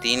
3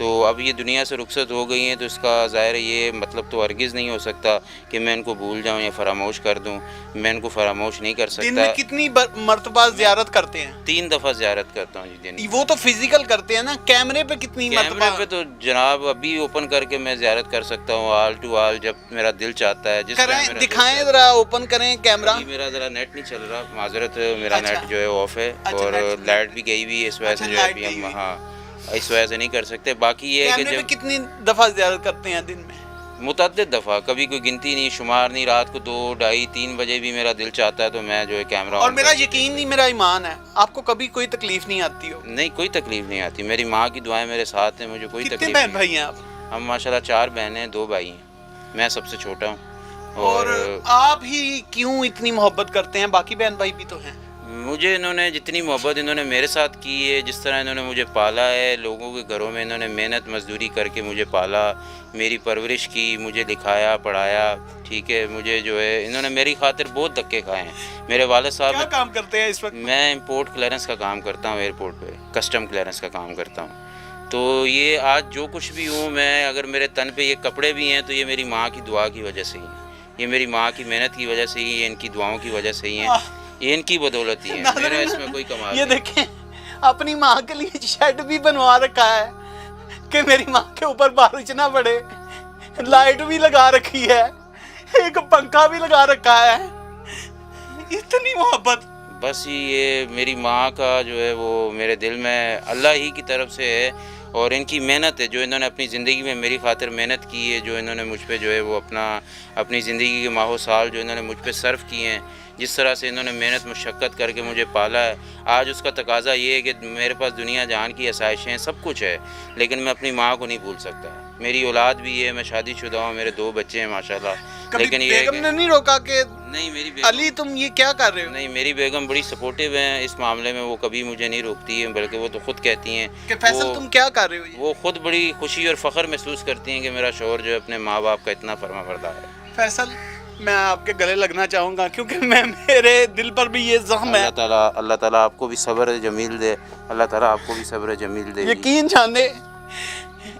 تو اب یہ دنیا سے رخصت ہو گئی ہیں، تو اس کا ظاہر ہے یہ مطلب تو ہرگز نہیں ہو سکتا کہ میں ان کو بھول جاؤں یا فراموش کر دوں. میں ان کو فراموش نہیں کر دن سکتا. میں کتنی مرتبہ زیارت کرتے ہیں؟ 3 دفعہ زیارت کرتا ہوں جی دن میں. وہ تو فزیکل کرتے ہیں نا، کیمرے پہ کتنی کیمرے مرتبہ؟ پہ تو جناب ابھی اوپن کر کے میں زیارت کر سکتا ہوں آل ٹو آل، جب میرا دل چاہتا ہے. جس ٹائم کریں، میرا دل دکھائیں چاہتا ذرا، اوپن کریں کیمرہ. ابھی میرا ذرا نیٹ نہیں چل رہا، معذرت، میرا اچھا. نیٹ جو ہے آف ہے، اچھا، اور نیٹ- لائٹ بھی گئی ہوئی ہے، اس وجہ سے اچھا، جو ہے لائٹ ابھی گئی ہم ہوئی. ہاں اس وجہ سے نہیں کر سکتے. باقی یہ ہے کہ کیمرے پہ جب کتنی دفعہ زیارت کرتے ہیں دن میں؟ متعدد دفعہ، کبھی کوئی گنتی نہیں، شمار نہیں. رات کو 2, 2:30, 3 بجے بھی میرا دل چاہتا ہے تو میں جو ہے کیمرہ اور آن میرا کر کے یقین دیکھ نہیں، میرا ایمان ہے، آپ کو کبھی کوئی تکلیف نہیں آتی ہو؟ نہیں، کوئی تکلیف نہیں آتی. میری ماں کی دعائیں میرے ساتھ ہیں، مجھے کوئی کتنے تکلیف بہن نہیں. بھائی ہیں آپ؟ ہم ماشاءاللہ 4 بہنیں ہیں، 2 بھائی ہیں. میں سب سے چھوٹا ہوں. اور آپ ہی کیوں اتنی محبت کرتے ہیں؟ باقی بہن بھائی بھی تو ہیں. مجھے انہوں نے جتنی محبت انہوں نے میرے ساتھ کی ہے، جس طرح انہوں نے مجھے پالا ہے، لوگوں کے گھروں میں انہوں نے محنت مزدوری کر کے مجھے پالا، میری پرورش کی، مجھے لکھایا پڑھایا، ٹھیک ہے. مجھے جو ہے انہوں نے میری خاطر بہت دھکے کھائے ہیں. میرے والد صاحب کیا کام کرتے ہیں اس وقت؟ میں امپورٹ کلیئرنس کا کام کرتا ہوں، ایئرپورٹ پہ کسٹم کلیئرنس کا کام کرتا ہوں. تو یہ آج جو کچھ بھی ہوں میں، اگر میرے تن پہ یہ کپڑے بھی ہیں تو یہ میری ماں کی دعا کی وجہ سے ہی ہیں. یہ میری ماں کی محنت کی وجہ سے ہی، یہ ان کی دعاؤں کی وجہ سے ہی ہیں، یہ ان کی بدولت ہی ہیں. میرا اس میں کوئی کمال یہ نہیں. دیکھیں، اپنی ماں کے لیے شیڈ بھی بنوا رکھا ہے کہ میری ماں کے اوپر بارش نہ پڑے. لائٹ بھی لگا رکھی ہے، ایک پنکھا بھی لگا رکھا ہے. اتنی محبت. بس یہ میری ماں کا جو ہے وہ میرے دل میں اللہ ہی کی طرف سے ہے، اور ان کی محنت ہے جو انہوں نے اپنی زندگی میں میری خاطر محنت کی ہے، جو انہوں نے مجھ پہ جو ہے وہ اپنی زندگی کے ماہ و سال جو انہوں نے مجھ پہ صرف کیے ہیں، جس طرح سے انہوں نے محنت مشقت کر کے مجھے پالا ہے. آج اس کا تقاضا یہ ہے کہ میرے پاس دنیا جہان کی آسائشیں ہیں، سب کچھ ہے، لیکن میں اپنی ماں کو نہیں بھول سکتا. میری اولاد بھی ہے، میں شادی شدہ ہوں، میرے 2 بچے ہیں ماشاءاللہ. کبھی لیکن یہ ہے بیگم کہ نے نہیں روکا کہ نہیں، میری بیگم علی تم یہ کیا کر رہے ہو؟ نہیں، میری بیگم بڑی سپورٹیو ہیں اس معاملے میں. وہ کبھی مجھے نہیں روکتی ہیں، بلکہ وہ تو خود کہتی ہیں کہ فیصل تم کیا کر رہے ہو؟ وہ خود بڑی خوشی اور فخر محسوس کرتی ہیں کہ میرا شوہر جو ہے اپنے ماں باپ کا اتنا فرما بردار ہے. فیصل، میں آپ کے گلے لگنا چاہوں گا کیونکہ میرے دل پر بھی یہ زخم ہے. اللہ تعالیٰ آپ کو بھی صبر جمیل دے. اللہ تعالیٰ آپ کو بھی صبر جمیل دے. یقین جانے،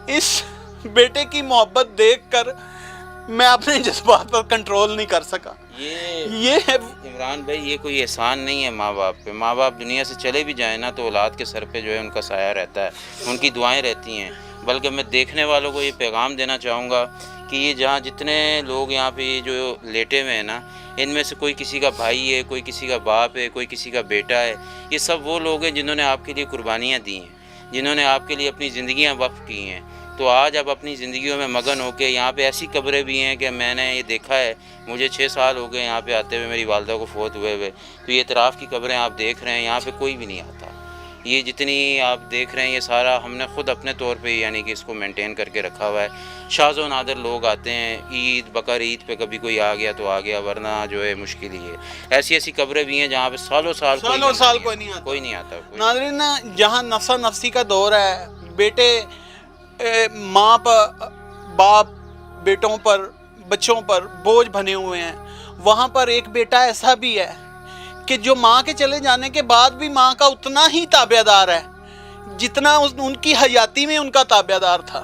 اس بیٹے کی محبت دیکھ کر میں اپنے جذبات پر کنٹرول نہیں کر سکا. یہ عمران بھائی، یہ کوئی احسان نہیں ہے ماں باپ پہ. ماں باپ دنیا سے چلے بھی جائیں نا تو اولاد کے سر پہ جو ہے ان کا سایہ رہتا ہے، ان کی دعائیں رہتی ہیں. بلکہ میں دیکھنے والوں کو یہ پیغام دینا چاہوں گا کہ یہ جہاں جتنے لوگ یہاں پہ جو لیٹے ہوئے ہیں نا، ان میں سے کوئی کسی کا بھائی ہے، کوئی کسی کا باپ ہے، کوئی کسی کا بیٹا ہے. یہ سب وہ لوگ ہیں جنہوں نے آپ کے لیے قربانیاں دی ہیں، جنہوں نے آپ کے لیے اپنی زندگیاں وقف کی ہیں. تو آج آپ اپنی زندگیوں میں مگن ہو کے، یہاں پہ ایسی قبریں بھی ہیں کہ میں نے یہ دیکھا ہے، مجھے 6 سال ہو گئے یہاں پہ آتے ہوئے، میری والدہ کو فوت ہوئے. تو یہ اطراف کی قبریں آپ دیکھ رہے ہیں، یہاں پہ کوئی بھی نہیں آتا. یہ جتنی آپ دیکھ رہے ہیں یہ سارا ہم نے خود اپنے طور پہ یعنی کہ اس کو مینٹین کر کے رکھا ہوا ہے. شاذ و نادر لوگ آتے ہیں، عید بقر عید پہ کبھی کوئی آ گیا تو آ گیا، ورنہ جو ہے مشکل ہی ہے. ایسی قبریں بھی ہیں جہاں پہ سالوں سال کوئی نہیں آتا. ناظرین، جہاں نفسا نفسی کا دور ہے، بیٹے ماں پر، باپ بیٹوں پر، بچوں پر بوجھ بنے ہوئے ہیں، وہاں پر ایک بیٹا ایسا بھی ہے کہ جو ماں کے چلے جانے کے بعد بھی ماں کا اتنا ہی تابع دار ہے جتنا ان کی حیاتی میں ان کا تابع دار تھا،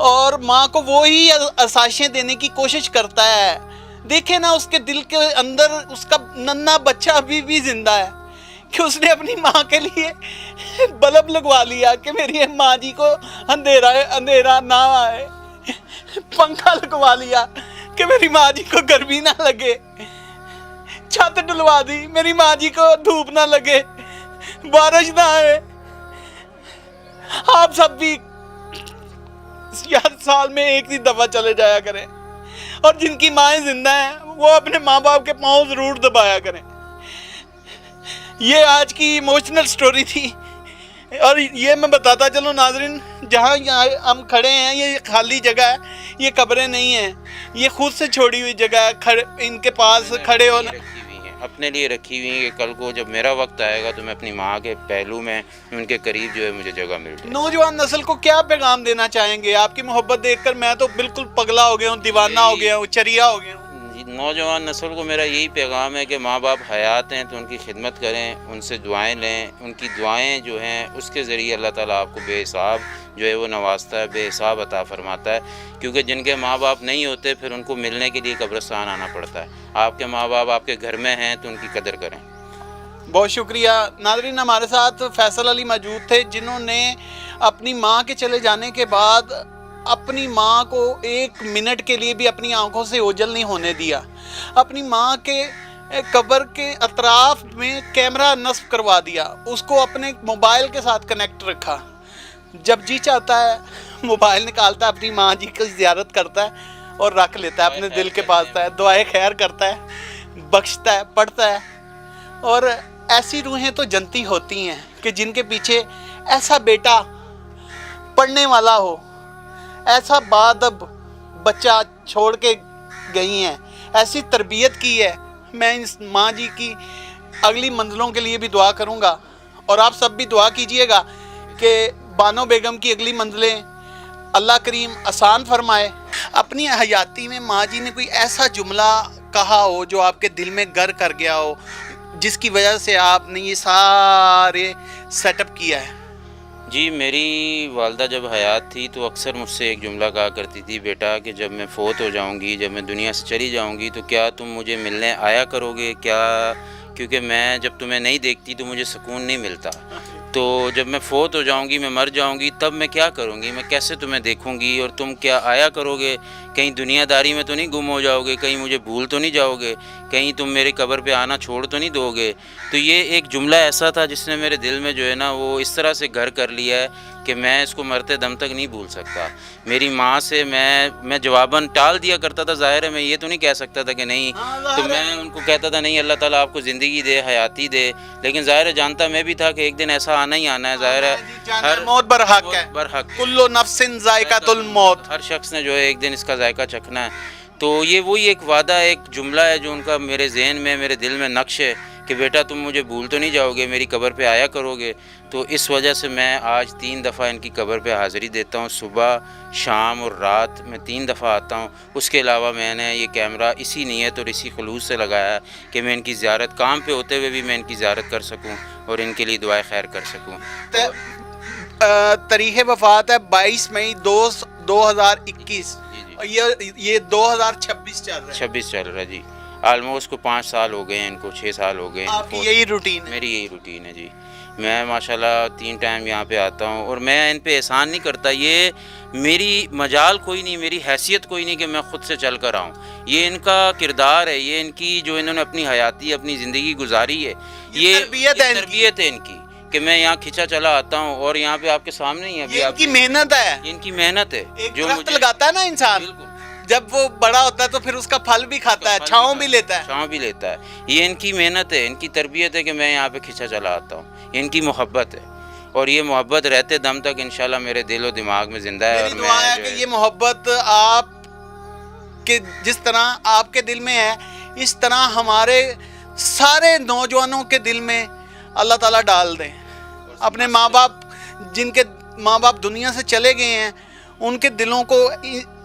اور ماں کو وہی آسائشیں دینے کی کوشش کرتا ہے. دیکھیں نا، اس کے دل کے اندر اس کا ننھا بچہ ابھی بھی زندہ ہے کہ اس نے اپنی ماں کے لیے بلب لگوا لیا کہ میری ماں جی کو اندھیرا نہ آئے، پنکھا لگوا لیا کہ میری ماں جی کو گرمی نہ لگے، چھت ڈلوا دی میری ماں جی کو دھوپ نہ لگے، بارش نہ آئے. آپ سب بھی سال میں ایک ہی دفعہ چلے جایا کریں، اور جن کی مائیں زندہ ہیں وہ اپنے ماں باپ کے پاؤں ضرور دبایا کریں. یہ آج کی ایموشنل سٹوری تھی، اور یہ میں بتاتا چلوں ناظرین، جہاں ہم کھڑے ہیں یہ خالی جگہ ہے، یہ قبریں نہیں ہیں، یہ خود سے چھوڑی ہوئی جگہ ہے. ان کے پاس کھڑے ہونا اپنے لیے رکھی ہوئی ہیں کہ کل کو جب میرا وقت آئے گا تو میں اپنی ماں کے پہلو میں ان کے قریب جو ہے مجھے جگہ مل جائے. نوجوان نسل کو کیا پیغام دینا چاہیں گے؟ آپ کی محبت دیکھ کر میں تو بالکل پگلا ہو گیا ہوں، دیوانہ ہو گیا ہوں، چریا ہو گیا ہوں. نوجوان نسل کو میرا یہی پیغام ہے کہ ماں باپ حیات ہیں تو ان کی خدمت کریں، ان سے دعائیں لیں، ان کی دعائیں جو ہیں اس کے ذریعے اللہ تعالیٰ آپ کو بے حساب جو ہے وہ نوازتا ہے، بے حساب عطا فرماتا ہے، کیونکہ جن کے ماں باپ نہیں ہوتے پھر ان کو ملنے کے لیے قبرستان آنا پڑتا ہے۔ آپ کے ماں باپ آپ کے گھر میں ہیں تو ان کی قدر کریں۔ بہت شکریہ ناظرین، ہمارے ساتھ فیصل علی موجود تھے جنہوں نے اپنی ماں کے چلے جانے کے بعد اپنی ماں کو ایک منٹ کے لیے بھی اپنی آنکھوں سے اوجھل نہیں ہونے دیا، اپنی ماں کے قبر کے اطراف میں کیمرہ نصب کروا دیا، اس کو اپنے موبائل کے ساتھ کنیکٹ رکھا، جب جی چاہتا ہے موبائل نکالتا ہے، اپنی ماں جی کی زیارت کرتا ہے اور رکھ لیتا ہے، اپنے دل کے پاس ہے، دعائیں خیر کرتا ہے، بخشتا ہے، پڑھتا ہے۔ اور ایسی روحیں تو جنتی ہوتی ہیں کہ جن کے پیچھے ایسا بیٹا پڑھنے والا ہو، ایسا بادب بچہ چھوڑ کے گئی ہیں، ایسی تربیت کی ہے۔ میں اس ماں جی کی اگلی منزلوں کے لیے بھی دعا کروں گا، اور آپ سب بھی دعا کیجئے گا کہ بانو بیگم کی اگلی منزلیں اللہ کریم آسان فرمائے۔ اپنی حیاتی میں ماں جی نے کوئی ایسا جملہ کہا ہو جو آپ کے دل میں گر کر گیا ہو، جس کی وجہ سے آپ نے یہ سارے سیٹ اپ کیا ہے؟ جی، میری والدہ جب حیات تھی تو اکثر مجھ سے ایک جملہ کہا کرتی تھی، بیٹا کہ جب میں فوت ہو جاؤں گی، جب میں دنیا سے چلی جاؤں گی تو کیا تم مجھے ملنے آیا کرو گے کیا؟ کیونکہ میں جب تمہیں نہیں دیکھتی تو مجھے سکون نہیں ملتا، تو جب میں فوت ہو جاؤں گی، میں مر جاؤں گی، تب میں کیا کروں گی؟ میں کیسے تمہیں دیکھوں گی؟ اور تم کیا آیا کرو گے؟ کہیں دنیا داری میں تو نہیں گم ہو جاؤ گے؟ کہیں مجھے بھول تو نہیں جاؤ گے؟ کہیں تم میرے قبر پہ آنا چھوڑ تو نہیں دو گے؟ تو یہ ایک جملہ ایسا تھا جس نے میرے دل میں جو ہے نا وہ اس طرح سے گھر کر لیا ہے کہ میں اس کو مرتے دم تک نہیں بھول سکتا۔ میری ماں سے میں جواباً ٹال دیا کرتا تھا، ظاہر ہے میں یہ تو نہیں کہہ سکتا تھا کہ نہیں، تو میں ان کو کہتا تھا نہیں، اللہ تعالیٰ آپ کو زندگی دے، حیاتی دے، لیکن ظاہر ہے جانتا میں بھی تھا کہ ایک دن ایسا آنا ہی آنا ہے، ظاہر ہے ہر موت برحق ہے، برحق، کل نفس ذائقۃ الموت، ہر شخص نے جو ہے ایک دن اس کا ذائقہ چکھنا ہے۔ تو یہ وہی ایک وعدہ، ایک جملہ ہے جو ان کا میرے ذہن میں، میرے دل میں نقش ہے کہ بیٹا تم مجھے بھول تو نہیں جاؤ گے، میری قبر پہ آیا کرو گے۔ تو اس وجہ سے میں آج 3 دفعہ ان کی قبر پہ حاضری دیتا ہوں، صبح، شام اور رات میں 3 دفعہ آتا ہوں۔ اس کے علاوہ میں نے یہ کیمرہ اسی نیت اور اسی خلوص سے لگایا ہے کہ میں ان کی زیارت، کام پہ ہوتے ہوئے بھی میں ان کی زیارت کر سکوں اور ان کے لیے دعائیں خیر کر سکوں۔ تاریخ وفات ہے 22 مئی 2021، یہ 2026 چل رہا ہے، 26 چل رہا ہے جی، آلموسٹ کو 5 سال ہو گئے ہیں، ان کو 6 سال ہو گئے ہیں۔ آپ کی یہی روٹین ہے؟ میری یہی روٹین ہے جی، میں ماشاءاللہ 3 ٹائم یہاں پہ آتا ہوں، اور میں ان پہ احسان نہیں کرتا، یہ میری مجال کوئی نہیں، میری حیثیت کوئی نہیں کہ میں خود سے چل کر آؤں، یہ ان کا کردار ہے، یہ ان کی جو انہوں نے اپنی حیاتی، اپنی زندگی گزاری ہے، یہ تربیت ہے ان کی کہ میں یہاں کھچا چلا آتا ہوں، اور یہاں پہ آپ کے سامنے ہی ہے، یہ ان کی محنت ہے، ان کی محنت ہے جو درخت لگاتا ہے نا انسان، جب وہ بڑا ہوتا ہے تو پھر اس کا پھل بھی کھاتا ہے، چھاؤں بھی لیتا ہے، چھاؤں بھی لیتا ہے۔ یہ ان کی محنت ہے، ان کی تربیت ہے کہ میں یہاں پہ کھچا چلا آتا ہوں، ان کی محبت ہے، اور یہ محبت رہتے دم تک انشاءاللہ میرے دل و دماغ میں زندہ ہے۔ میری دعا ہے کہ یہ محبت آپ کے جس طرح آپ کے دل میں ہے، اس طرح ہمارے سارے نوجوانوں کے دل میں اللہ تعالیٰ ڈال دیں۔ اپنے ماں باپ، جن کے ماں باپ دنیا سے چلے گئے ہیں، ان کے دلوں کو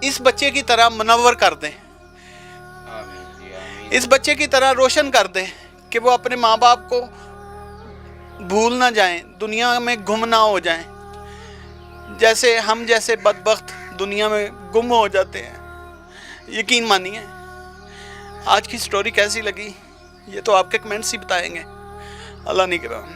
اس بچے کی طرح منور کر دیں، اس بچے کی طرح روشن کر دیں کہ وہ اپنے ماں باپ کو بھول نہ جائیں، دنیا میں گم نہ ہو جائیں، جیسے ہم جیسے بدبخت دنیا میں گم ہو جاتے ہیں۔ یقین مانیے، آج کی سٹوری کیسی لگی یہ تو آپ کے کمنٹس ہی بتائیں گے۔ اللہ نگہبان۔